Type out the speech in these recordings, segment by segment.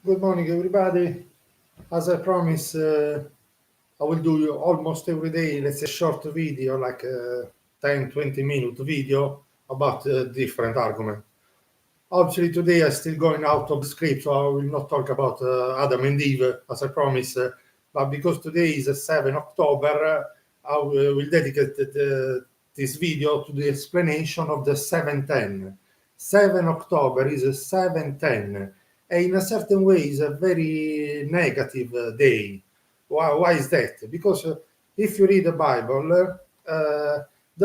Good morning, everybody. As I promised, I will do almost every day, let's say, short video, like a 10, 20-minute video about different argument. Obviously, today I'm still going out of the script, so I will not talk about Adam and Eve, as I promised. But because today is 7 October, I will dedicate this video to the explanation of the 710. 7 October is a 710, and in a certain way is a very negative day. Why is that? Because if you read the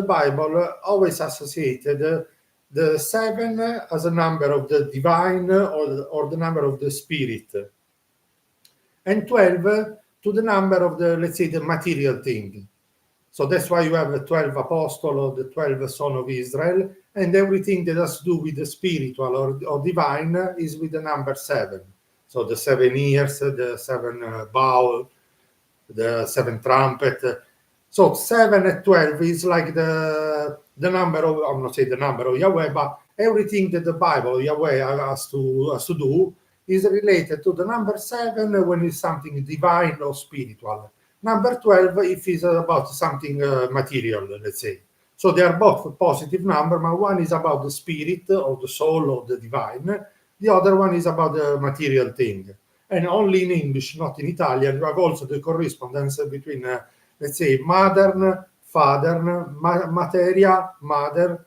Bible always associated the 7 as a number of the divine or the number of the spirit, and 12 to the number of the, let's say, the material thing. So that's why you have the 12 apostles or the 12 son of Israel, and everything that has to do with the spiritual or divine is with the number 7. So the 7 years, the 7 bowl, the 7 trumpet. So 7 and 12 is like the number of, I'm not saying the number of Yahweh, but everything that the Bible, Yahweh has to do is related to the number 7 when it's something divine or spiritual. Number 12 if it's about something material, let's say. So they are both positive number, but one is about the spirit or the soul or the divine. The other one is about the material thing. And only in English, not in Italian, you have also the correspondence between, let's say, modern, father, materia, mother,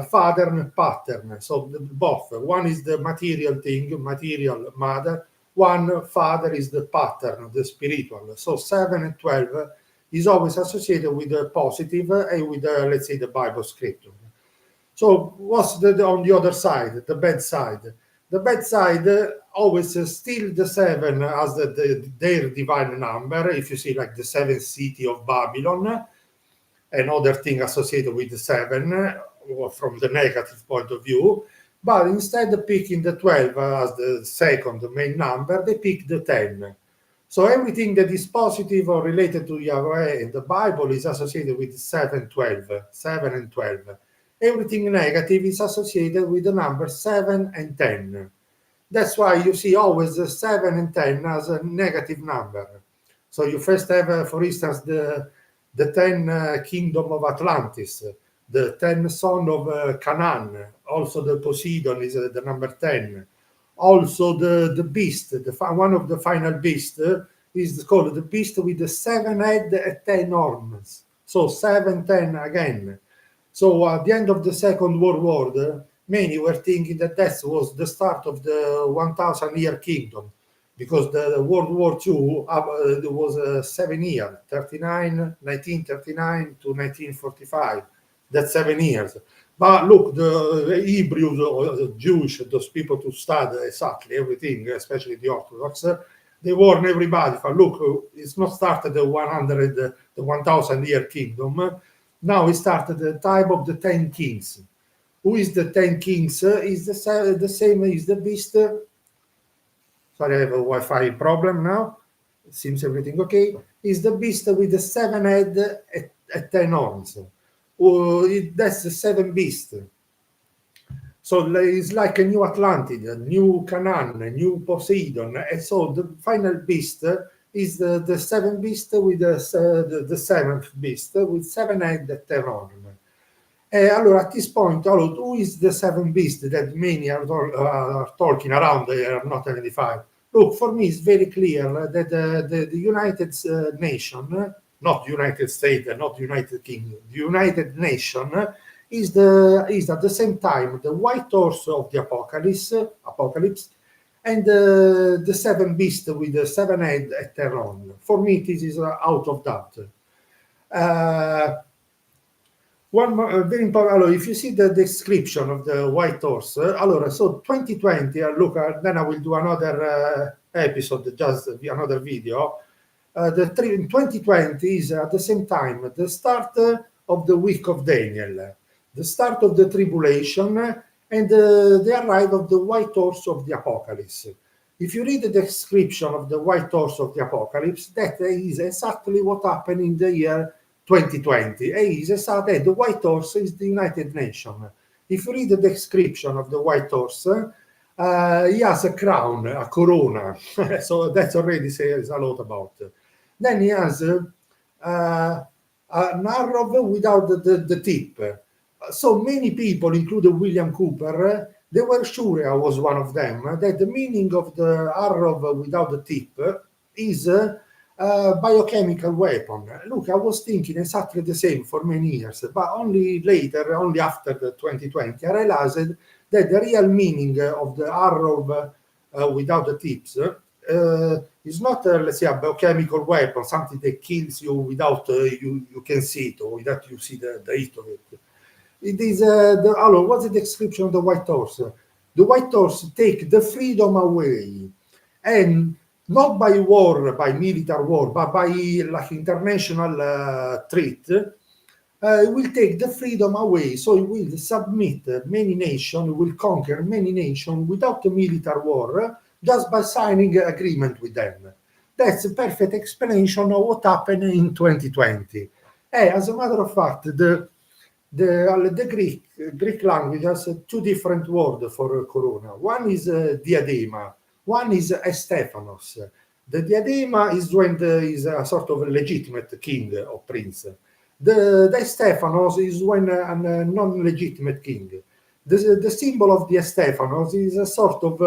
father, pattern. So both. One is the material thing, material mother. One father is the pattern, the spiritual. So 7 and 12 is always associated with the positive and with, let's say, the Bible scripture. So what's on the other side, the bad side? The bad side always still the 7 as their divine number. If you see like the 7th city of Babylon, another thing associated with the 7 from the negative point of view. But instead of picking the 12 as the second main number, they pick the 10. So everything that is positive or related to Yahweh in the Bible is associated with 7, 12, 7 and 12. Everything negative is associated with the number 7 and 10. That's why you see always 7 and 10 as a negative number. So you first have, for instance, the 10 kingdom of Atlantis, the 10 son of Canaan, also the Poseidon is the number 10. Also the beast, one of the final beasts is called the beast with the 7 head and 10 horns. So 7, 10 again. So at the end of the Second World War, many were thinking that was the start of the 1,000-year kingdom, because the World War II was 7 years, 1939 to 1945. That's 7 years. But look, the Hebrews or the Jewish, those people to study exactly everything, especially the Orthodox, they warn everybody, look, it's not started the 1,000-year kingdom. Now it started the time of the 10 kings. Who is the 10 kings? Is the same as the beast. Sorry, I have a Wi-Fi problem now. It seems everything okay. Is the beast with the 7 head at 10 horns. That's the 7 beast. So it's like a new Atlantis, a new Canaan, a new Poseidon. And so the final beast is the 7 beast with the 7th beast with 7 head at 10 horns. Allora, at this point, who is the 7 beast that many are talking around, they are not identified? Look, for me, it's very clear that the United Nation, not United States, not United Kingdom, the United Nation is at the same time the white horse of the apocalypse, and the 7 beast with the 7 head at their own. For me, this is out of doubt. One more, very important. If you see the description of the white horse, so 2020. Look, then I will do another episode, just another video. The 2020 is at the same time the start of the week of Daniel, the start of the tribulation, and the arrival of the white horse of the apocalypse. If you read the description of the white horse of the apocalypse, that is exactly what happened in the year 2020. The white horse is the United Nations. If you read the description of the white horse, He has a crown, a corona, so that already says a lot about. Then he has an arrow without the tip. So many people, including William Cooper, they were sure, I was one of them, that the meaning of the arrow without the tip is a biochemical weapon. Look, I was thinking exactly the same for many years, but only later, only after the 2020, I realized that the real meaning of the arrow without the tips is not, let's say, a biochemical weapon, something that kills you without you can see it, or without you see the hit of it. It is what's the description of the white horse? The white horse take the freedom away, and not by war, by military war, but by like international treat. Will take the freedom away, so it will submit many nations, will conquer many nations without a military war, just by signing an agreement with them. That's a perfect explanation of what happened in 2020. As a matter of fact, the Greek language has two different words for corona. One is diadema, one is Stephanos. The diadema is when is a sort of a legitimate king or prince. The Stephanos is when a non-legitimate king. The symbol of the Stephanos is a sort of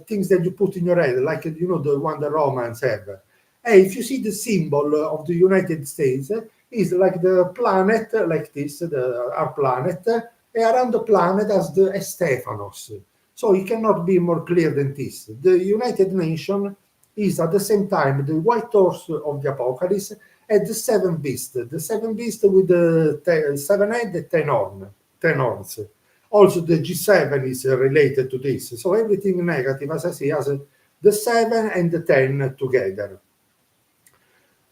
things that you put in your head, like the one the Romans have. If you see the symbol of the United States, is like the planet, like this, our planet, and around the planet as the Stephanos. So it cannot be more clear than this. The United Nations is at the same time the white horse of the apocalypse and the seven beasts. The seven beasts with the 7 heads and 10 horns. Also the G7 is related to this. So everything negative, as I say, has the 7 and the 10 together.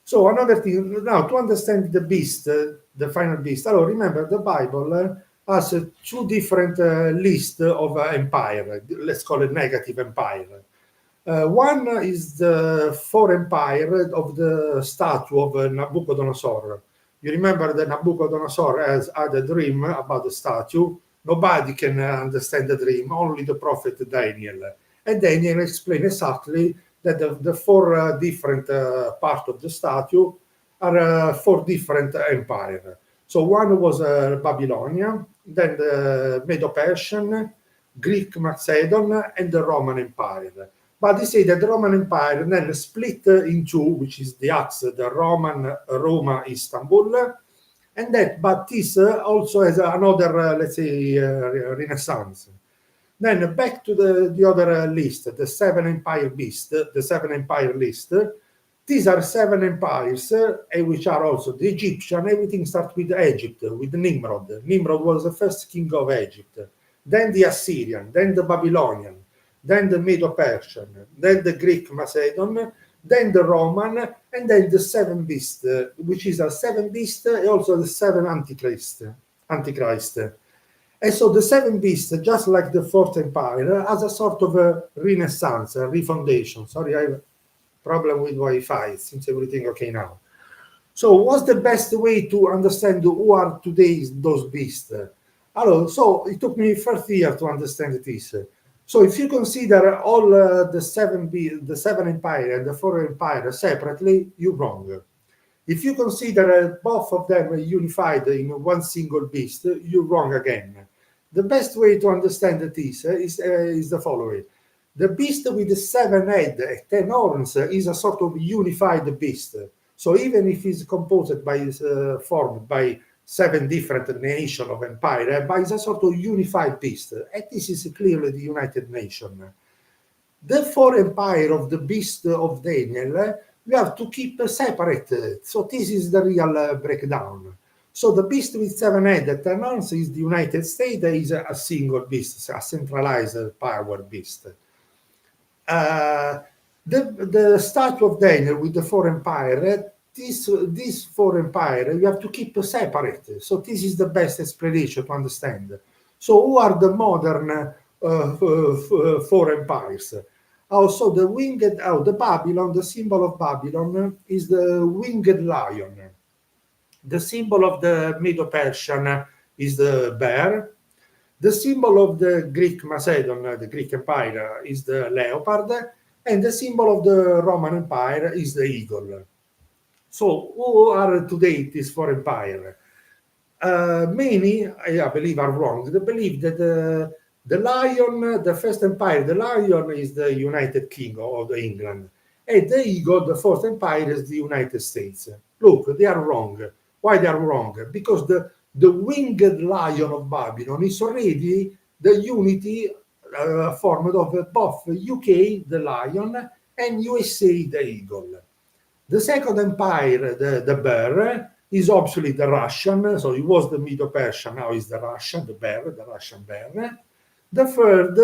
So another thing, now to understand the beast, the final beast, remember the Bible has two different lists of empire. Let's call it negative empire. One is the four empire of the statue of Nabucodonosor. You remember that Nabucodonosor has had a dream about the statue. Nobody can understand the dream, only the prophet Daniel. And Daniel explained exactly that the four different parts of the statue are four different empires. So one was Babylonia, then the Medo-Persian, Greek Macedon, and the Roman Empire. But they say that the Roman Empire then split in two, which is the axis, the Roma, Istanbul, and that, but this also has another, let's say, renaissance. Then back to the other list, the seven empire beast, the seven empire list. These are seven empires, which are also the Egyptian. Everything starts with Egypt, with Nimrod. Nimrod was the first king of Egypt. Then the Assyrian, then the Babylonian, then the Medo-Persian, then the Greek Macedon, then the Roman, and then the seven beasts, which is a seven beast, and also the seven Antichrist. And so the seven beasts, just like the fourth empire, has a sort of a renaissance, a refoundation. Sorry, I have a problem with Wi-Fi. It seems everything okay now. So what's the best way to understand who are today those beasts? So it took me 30 years to understand this. So if you consider all the seven empire and the four empire separately, you're wrong. If you consider both of them unified in one single beast, you're wrong again. The best way to understand this is the following. The beast with the 7 heads and 10 horns is a sort of unified beast. So even if it's composed by, formed by 7 different nations of empire, but it's a sort of unified beast. And this is clearly the United Nations. The 4 empire of the beast of Daniel, we have to keep separate. So this is the real breakdown. So the beast with 7 heads and 10 horns is the United States, is a single beast, a centralized power beast. The statue of Daniel with the 4 empire, these 4 empire, you have to keep separate. So this is the best explanation to understand. So who are the modern 4 empires? Also, the Babylon, the symbol of Babylon is the winged lion. The symbol of the Medo-Persian is the bear. The symbol of the Greek Macedon, the Greek Empire, is the leopard, and the symbol of the Roman Empire is the eagle. So who are today this four empire? Many, I believe, are wrong. They believe that the lion, the first empire, the lion is the United Kingdom of England, and the eagle, the fourth empire, is the United States. Look, they are wrong. Why they are wrong? Because the winged lion of Babylon is already the unity formed of both UK, the lion, and USA, the eagle. The second empire, the bear, is obviously the Russian. So it was the Medo-Persian, now is the Russian, the bear, the Russian bear. The third,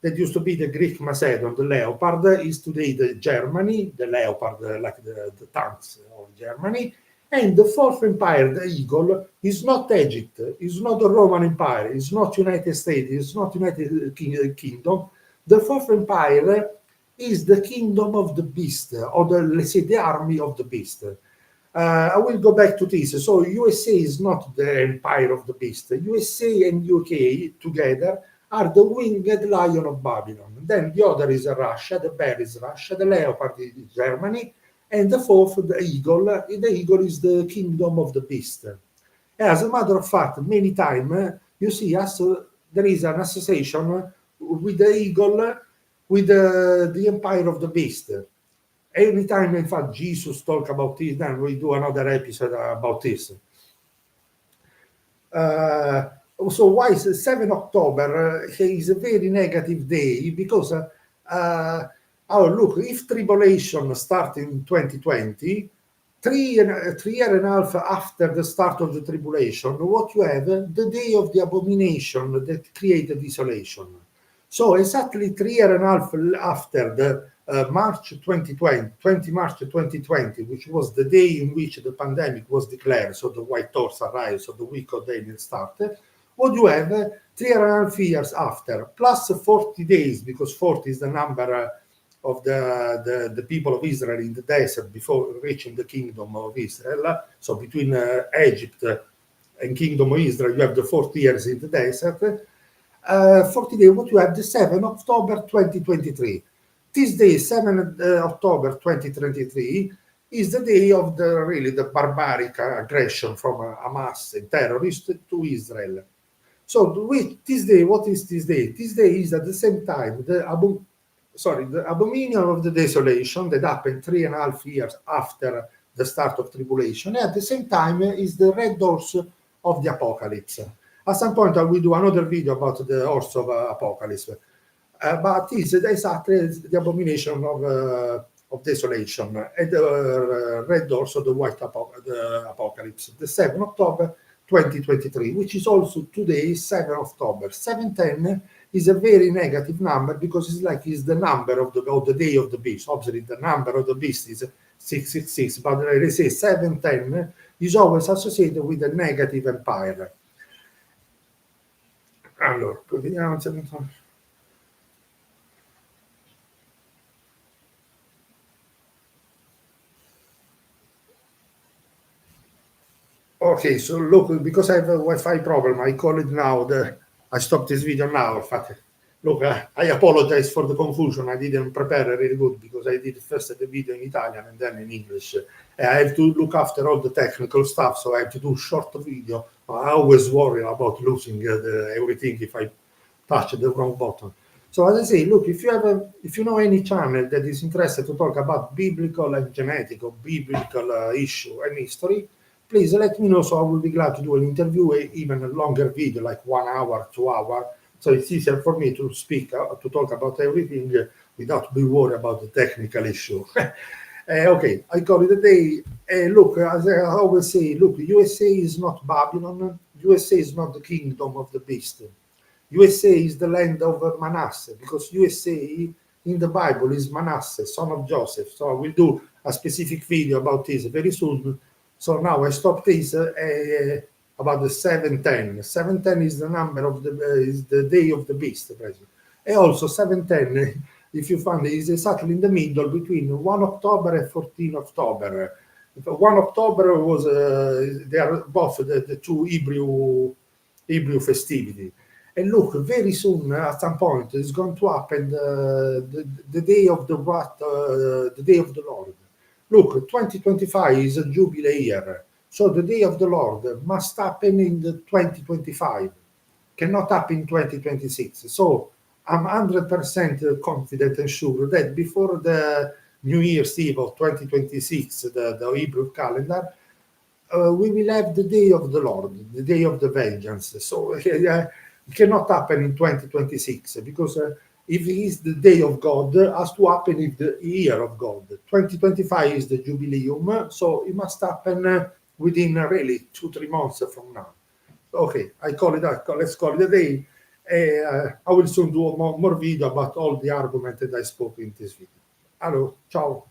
that used to be the Greek Macedon, the leopard, is today the Germany, the leopard, like the tanks of Germany. And the fourth empire, the eagle, is not Egypt, is not the Roman Empire, is not United States, is not United Kingdom. The fourth empire is the kingdom of the beast, or let's say the army of the beast. I will go back to this. So USA is not the empire of the beast. USA and UK together are the winged lion of Babylon. Then the other is Russia, the bear is Russia, the leopard is Germany, and the fourth, the eagle. The eagle is the kingdom of the beast. As a matter of fact, many times you see there is an association with the eagle with the empire of the beast. Every time, in fact, Jesus talk about this, then we do another episode about this. So why is 7 October is a very negative day? Because, look, if tribulation started in 2020, 3.5 years after the start of the tribulation, what you have, the day of the abomination that created desolation. So exactly 3.5 years after the March 2020, 20 March 2020, which was the day in which the pandemic was declared, so the white horse arrived, so the week of Daniel started, what you have 3.5 years after, plus 40 days, because 40 is the number of the people of Israel in the desert before reaching the kingdom of Israel. So between Egypt and kingdom of Israel, you have the 40 years in the desert. 40 days, what you have, the 7 October 2023. This day, 7 October 2023, is the day of the barbaric aggression from Hamas and terrorists to Israel. So this day, what is this day? This day is at the same time the abomination of the desolation that happened 3.5 years after the start of tribulation. And at the same time is the red horse of the apocalypse. At some point, I will do another video about the horse of apocalypse. But this is exactly the abomination of desolation and the red horse of the white apocalypse, the 7 October 2023, which is also today, 7 October. 710 is a very negative number because it's the number of the day of the beast. Obviously, the number of the beast is 666, but they say 710 is always associated with a negative empire. Allora, vediamo. Okay, so look, because I have a Wi-Fi problem, I call it now. I stopped this video now. In fact, look, I apologize for the confusion. I didn't prepare really good because I did first the video in Italian and then in English. I have to look after all the technical stuff, so I have to do short video. I always worry about losing everything if I touch the wrong button. So as I say, look, if you know any channel that is interested to talk about biblical and genetic or biblical issue and history, please let me know, so I will be glad to do an interview, even a longer video, like 1 hour, 2 hours. So it's easier for me to speak, to talk about everything without being worried about the technical issue. Okay, I call it a day. Look, as I always say, look, USA is not Babylon. USA is not the kingdom of the beast. USA is the land of Manasseh, because USA in the Bible is Manasseh, son of Joseph. So I will do a specific video about this very soon. So now I stop this about the 710. 710 is the number of is the day of the beast. And also 710, if you find it, is exactly in the middle between 1 October and 14 October. 1 October was, they are both the two Hebrew festivity. And look, very soon, at some point, it's going to happen the day of the day of the Lord. Look, 2025 is a jubilee year, so the day of the Lord must happen in the 2025, cannot happen in 2026. So I'm 100% confident and sure that before the New Year's Eve of 2026, the Hebrew calendar, we will have the day of the Lord, the day of the vengeance. So it cannot happen in 2026 because if it is the day of God, it has to happen in the year of God. 2025 is the jubileum, so it must happen within really 2-3 months from now. Okay, I call it that. Let's call it a day. I will soon do more video about all the argument that I spoke in this video. Hello, ciao.